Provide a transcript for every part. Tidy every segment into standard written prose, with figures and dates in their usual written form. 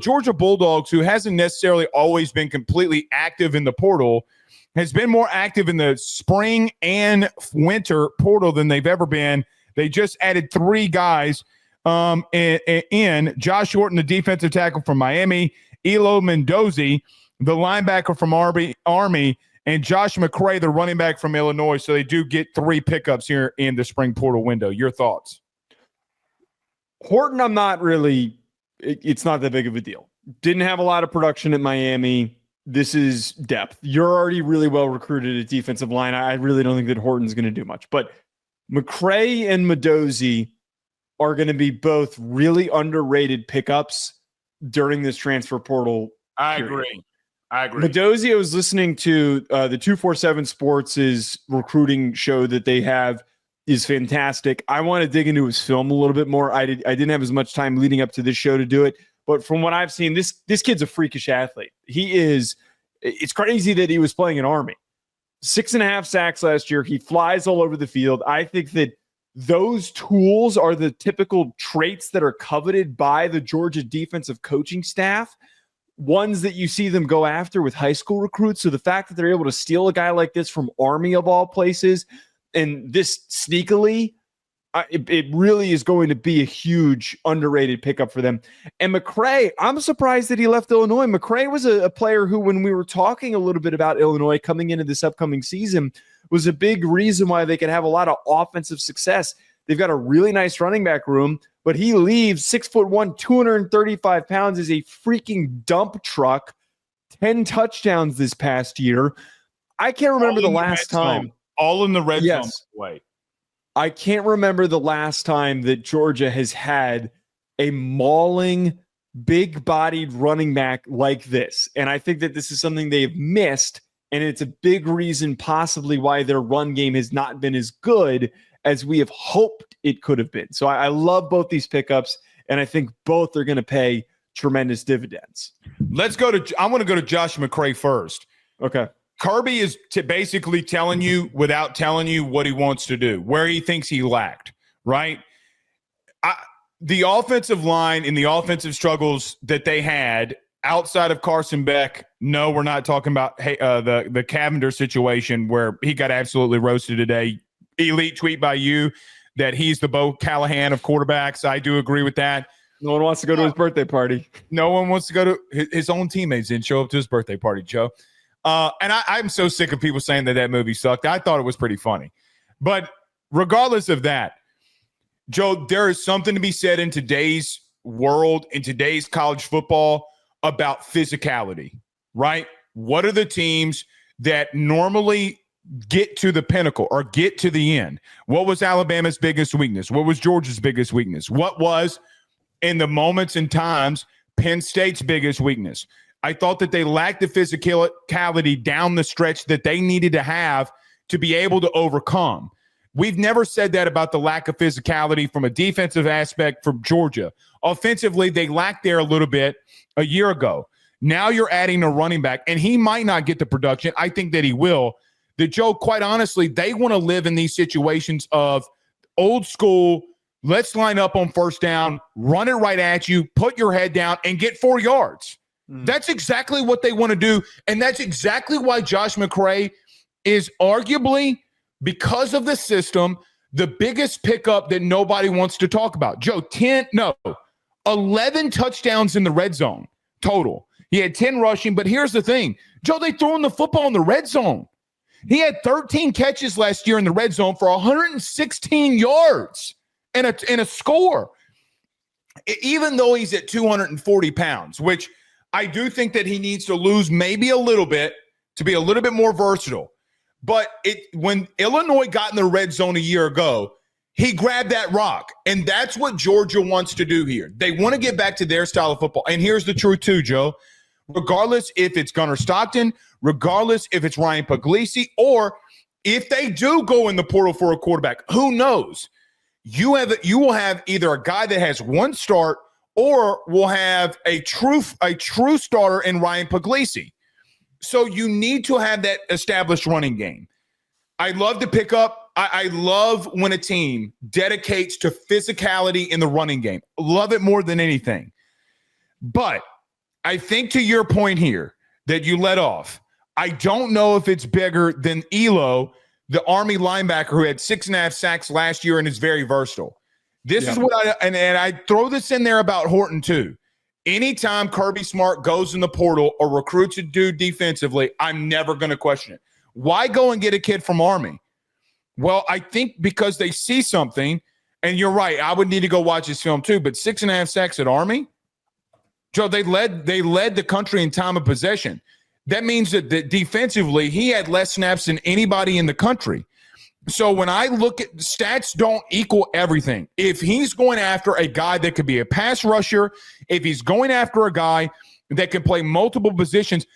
Georgia Bulldogs, who hasn't necessarily always been completely active in the portal, has been more active in the spring and winter portal than they've ever been. They just added 3 guys in Josh Horton, the defensive tackle from Miami, Elo Modozie, the linebacker from Army, and Josh McCray, the running back from Illinois. So they do get 3 pickups here in the spring portal window. Your thoughts? Horton, I'm not really – it's not that big of a deal. Didn't have a lot of production at Miami. This is depth. You're already really well recruited at defensive line. I really don't think that Horton's going to do much. But McCray and Modozie are going to be both really underrated pickups during this transfer portal period. I agree. Modozie, I was listening to the 247 Sports' recruiting show that they have is fantastic. I want to dig into his film a little bit more. I didn't have as much time leading up to this show to do it. But from what I've seen, this kid's a freakish athlete. It's crazy that he was playing in Army. 6.5 sacks last year. He flies all over the field. I think that those tools are the typical traits that are coveted by the Georgia defensive coaching staff, ones that you see them go after with high school recruits. So the fact that they're able to steal a guy like this from Army of all places, and this sneakily, it really is going to be a huge underrated pickup for them. And McCray, I'm surprised that he left Illinois. McCray was a player who, when we were talking a little bit about Illinois coming into this upcoming season, was a big reason why they could have a lot of offensive success. They've got a really nice running back room, but he leaves 6'1", 235 pounds, is a freaking dump truck, 10 touchdowns this past year. I can't remember the last time. All in the red zone way. I can't remember the last time that Georgia has had a mauling, big-bodied running back like this. And I think that this is something they've missed, and it's a big reason possibly why their run game has not been as good as we have hoped it could have been. So I love both these pickups, and I think both are going to pay tremendous dividends. I want to go to Josh McCray first. Okay. Kirby is basically telling you without telling you what he wants to do, where he thinks he lacked, right? The offensive line and the offensive struggles that they had outside of Carson Beck, no, we're not talking about the Cavender situation where he got absolutely roasted today. Elite tweet by you that he's the Bo Callahan of quarterbacks. I do agree with that. No one wants to go to his birthday party. No one wants to go to his own teammates didn't show up to his birthday party, Joe. And I'm so sick of people saying that movie sucked. I thought it was pretty funny. But regardless of that, Joe, there is something to be said in today's world, in today's college football, about physicality, right? What are the teams that normally get to the pinnacle or get to the end? What was Alabama's biggest weakness? What was Georgia's biggest weakness? What was, in the moments and times, Penn State's biggest weakness? I thought that they lacked the physicality down the stretch that they needed to have to be able to overcome. We've never said that about the lack of physicality from a defensive aspect for Georgia. Offensively, they lacked there a little bit a year ago. Now you're adding a running back, and he might not get the production. I think that he will. That, Joe, quite honestly, they want to live in these situations of old school, let's line up on first down, run it right at you, put your head down, and get 4 yards. That's exactly what they want to do, and that's exactly why Josh McCray is arguably, because of the system, the biggest pickup that nobody wants to talk about. Joe, 11 touchdowns in the red zone total. He had 10 rushing, but here's the thing. Joe, they threw him the football in the red zone. He had 13 catches last year in the red zone for 116 yards and a score, even though he's at 240 pounds, which – I do think that he needs to lose maybe a little bit to be a little bit more versatile. But when Illinois got in the red zone a year ago, he grabbed that rock. And that's what Georgia wants to do here. They want to get back to their style of football. And here's the truth too, Joe. Regardless if it's Gunnar Stockton, regardless if it's Ryan Puglisi, or if they do go in the portal for a quarterback, who knows? You will have either a guy that has one start or we'll have a true starter in Ryan Puglisi. So you need to have that established running game. I love to pick up. I love when a team dedicates to physicality in the running game. Love it more than anything. But I think to your point here that you let off, I don't know if it's bigger than Elo, the Army linebacker who had 6.5 sacks last year and is very versatile. This is what I throw this in there about Horton too. Anytime Kirby Smart goes in the portal or recruits a dude defensively, I'm never going to question it. Why go and get a kid from Army? Well, I think because they see something, and you're right, I would need to go watch this film too, but 6.5 sacks at Army? Joe, they led the country in time of possession. That means that defensively, he had less snaps than anybody in the country. So when I look at stats, don't equal everything. If he's going after a guy that could be a pass rusher, if he's going after a guy that can play multiple positions,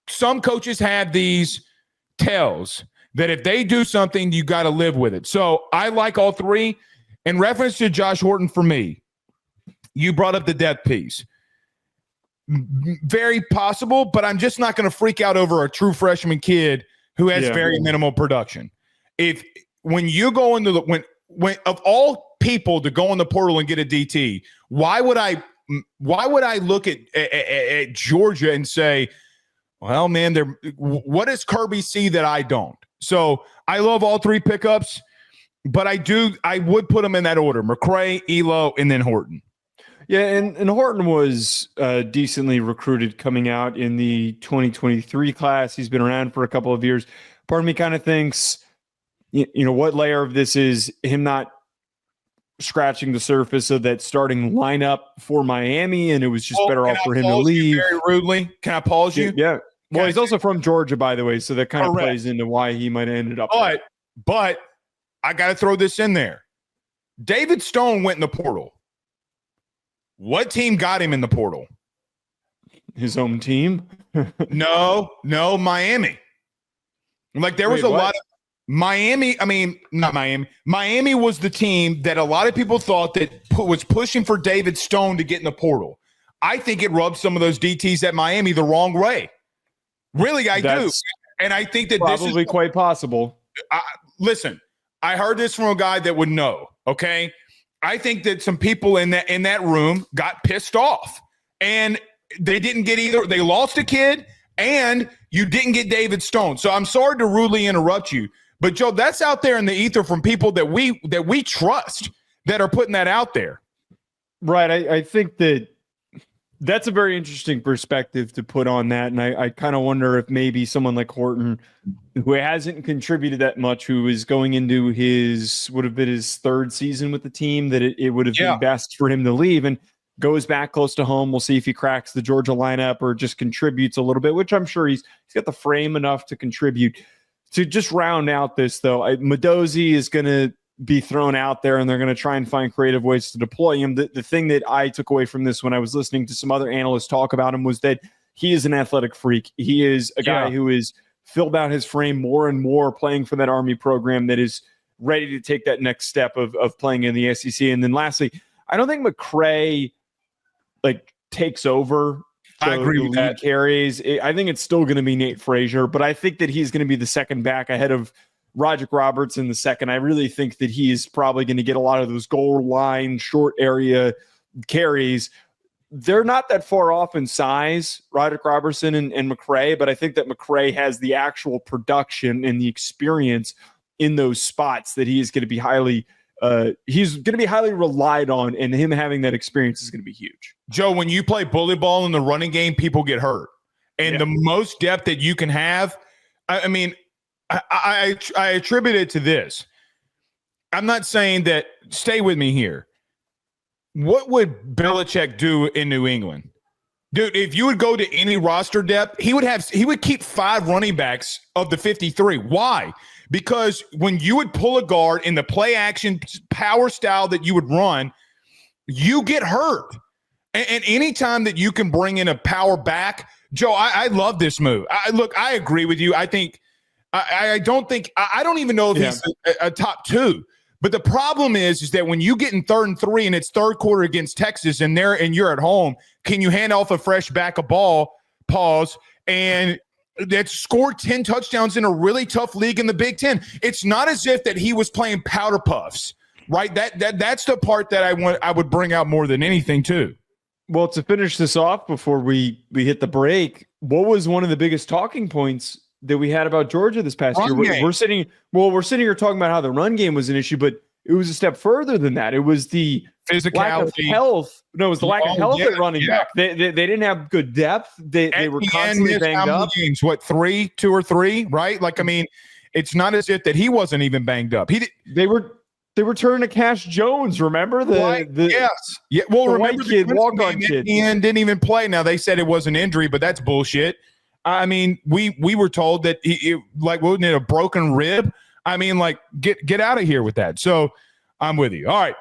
some coaches have these tells that if they do something, you got to live with it. So I like all three. In reference to Josh Horton, for me, you brought up the depth piece. Very possible, but I'm just not going to freak out over a true freshman kid who has very minimal production. When you go into the when of all people to go in the portal and get a DT, why would I look at Georgia and say, well, man, what does Kirby see that I don't? So I love all three pickups, but I would put them in that order: McCray, Elo, and then Horton. Yeah, and Horton was decently recruited coming out in the 2023 class. He's been around for a couple of years. Part of me kind of thinks, you know, what layer of this is him not scratching the surface of that starting lineup for Miami, and it was just better off for him to leave. Very rudely, can I pause you? Yeah. Well, he's also from Georgia, by the way, so that kind of plays into why he might have ended up there. But I got to throw this in there. David Stone went in the portal. What team got him in the portal? His own team? No, Miami. Like there was a lot of Miami. I mean, not Miami. Miami was the team that a lot of people thought that was pushing for David Stone to get in the portal. I think it rubbed some of those DTs at Miami the wrong way. Really, I do. And I think that this is quite possible. Listen, I heard this from a guy that would know, okay? I think that some people in that room got pissed off, and they didn't get either. They lost a kid, and you didn't get David Stone. So I'm sorry to rudely interrupt you, but Joe, that's out there in the ether from people that we trust that are putting that out there. Right. I think that's a very interesting perspective to put on that, and I kind of wonder if maybe someone like Horton, who hasn't contributed that much, who is going into would have been his third season with the team, that it would have been best for him to leave and goes back close to home. We'll see if he cracks the Georgia lineup or just contributes a little bit, which I'm sure he's got the frame enough to contribute. To just round out this, though, Modozie is going to be thrown out there, and they're going to try and find creative ways to deploy him. The thing that I took away from this when I was listening to some other analysts talk about him was that he is an athletic freak. He is a guy who is filled out his frame more and more playing for that Army program that is ready to take that next step of playing in the SEC. And then lastly, I don't think McCray takes over. I agree with that. Carries. I think it's still going to be Nate Frazier, but I think that he's going to be the second back ahead of Roderick Roberts in the second. I really think that he is probably going to get a lot of those goal line, short area carries. They're not that far off in size, Roderick Robertson and McCray, but I think that McCray has the actual production and the experience in those spots that he is going to be highly relied on, and him having that experience is going to be huge. Joe, when you play bully ball in the running game, people get hurt. And the most depth that you can have, I attribute it to this. I'm not saying that, stay with me here. What would Belichick do in New England? Dude, if you would go to any roster depth, he would keep 5 running backs of the 53. Why? Because when you would pull a guard in the play action power style that you would run, you get hurt. And anytime that you can bring in a power back, Joe, I love this move. I agree with you. I think I don't even know if he's a top 2. But the problem is that when you get in 3rd and 3 and it's third quarter against Texas and you're at home, can you hand off a fresh back a ball, and that's scored 10 touchdowns in a really tough league in the Big Ten? It's not as if that he was playing powder puffs, right? That's the part that I would bring out more than anything too. Well, to finish this off before we hit the break, what was one of the biggest talking points that we had about Georgia this past year? We're sitting here talking about how the run game was an issue, but it was a step further than that. It was the lack of health. No, it was the lack of health at running back. They didn't have good depth. They were constantly banged up. Games, what, 2 or 3, right? Like, I mean, it's not as if that he wasn't even banged up. They were turning to Cash Jones. Remember yes, yeah. Well, the remember white kid, walk-on kid, and didn't even play. Now they said it was an injury, but that's bullshit. I mean, we were told that he wasn't it a broken rib? I mean, like get out of here with that. So I'm with you. All right.